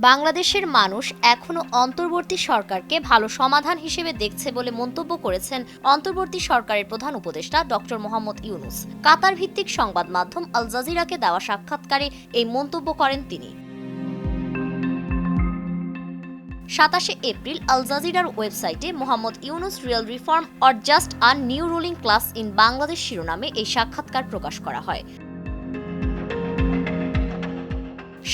বাংলাদেশের মানুষ এখনো অন্তর্বর্তী সরকারকে ভালো সমাধান হিসেবে দেখছে বলে মন্তব্য করেছেন অন্তর্বর্তী সরকারের প্রধান উপদেষ্টা ডক্টর মোহাম্মদ ইউনূস। কাতার ভিত্তিক সংবাদ মাধ্যম আল জাজিরাকে দেওয়া সাক্ষাৎকারে এই মন্তব্য করেন তিনি। 27 এপ্রিল আল জাজিরার ওয়েবসাইটে Mohammad Yunus real reform or just a new ruling class in Bangladesh শিরোনামে এই সাক্ষাৎকার প্রকাশ করা হয়।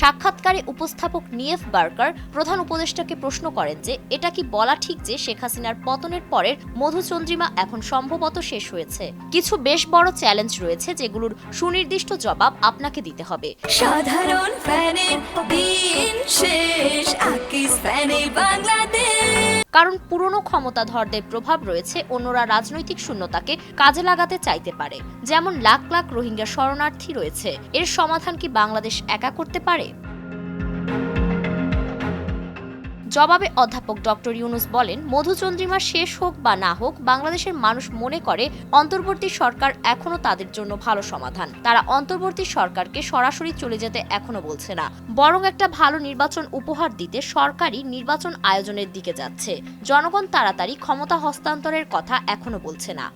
সাক্ষাৎকারে উপস্থাপক নিয়েফ বার্কার প্রধান উপদেষ্টাকে প্রশ্ন করেন যে এটা কি বলা ঠিক যে শেখ হাসিনার পতনের পরের মধুচন্দ্রিমা এখন সম্ভবত শেষ হয়েছে। কিছু বেশ বড় চ্যালেঞ্জ রয়েছে যেগুলোর সুনির্দিষ্ট জবাব আপনাকে দিতে হবে। সাধারণ ফ্যানের দিন শেষ, আকিস ফ্যানে বাংলাদেশ। কারণ পুরনো ক্ষমতাধরদের প্রভাব রয়েছে, অন্যরা রাজনৈতিক শূন্যতাকে কাজে লাগাতে চাইতে পারে। যেমন লাখ লাখ রোহিঙ্গা শরণার্থী রয়েছে, এর সমাধান কি বাংলাদেশ একা করতে পারে? জবাবে অধ্যাপক ডক্টর ইউনূস বলেন, মধুচন্দ্রিমা শেষ হোক বা না হোক, বাংলাদেশের মানুষ মনে করে অন্তর্বর্তী সরকার এখনো তাদের জন্য ভালো সমাধান। তারা অন্তর্বর্তী সরকারকে সরাসরি চলে যেতে এখনো বলছে না, বরং একটা ভালো নির্বাচন উপহার দিতে সরকারি নির্বাচন আয়োজনের দিকে যাচ্ছে। জনগণ তাড়াতাড়ি ক্ষমতা হস্তান্তরের কথা এখনো বলছে না।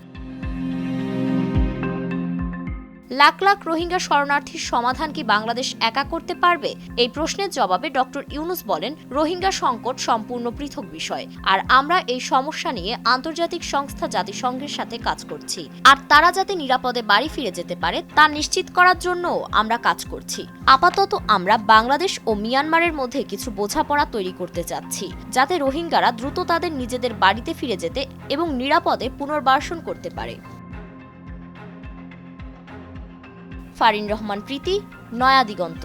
লাখ লাখ রোহিঙ্গা শরণার্থীর সমাধান কি বাংলাদেশ একা করতে পারবে? এই প্রশ্নের জবাবে ডক্টর ইউনূস বলেন, রোহিঙ্গা সংকট সম্পূর্ণ পৃথক বিষয়, আর আমরা এই সমস্যা নিয়ে আন্তর্জাতিক সংস্থা জাতিসংঘের সাথে কাজ করছি। আর তারা যাতে নিরাপদে বাড়ি ফিরে যেতে পারে তা নিশ্চিত করার জন্যও আমরা কাজ করছি। আপাতত আমরা বাংলাদেশ ও মিয়ানমারের মধ্যে কিছু বোঝাপড়া তৈরি করতে চাচ্ছি, যাতে রোহিঙ্গারা দ্রুত তাদের নিজেদের বাড়িতে ফিরে যেতে এবং নিরাপদে পুনর্বাসন করতে পারে। ফারিন রহমান প্রীতি, নয়া দিগন্ত।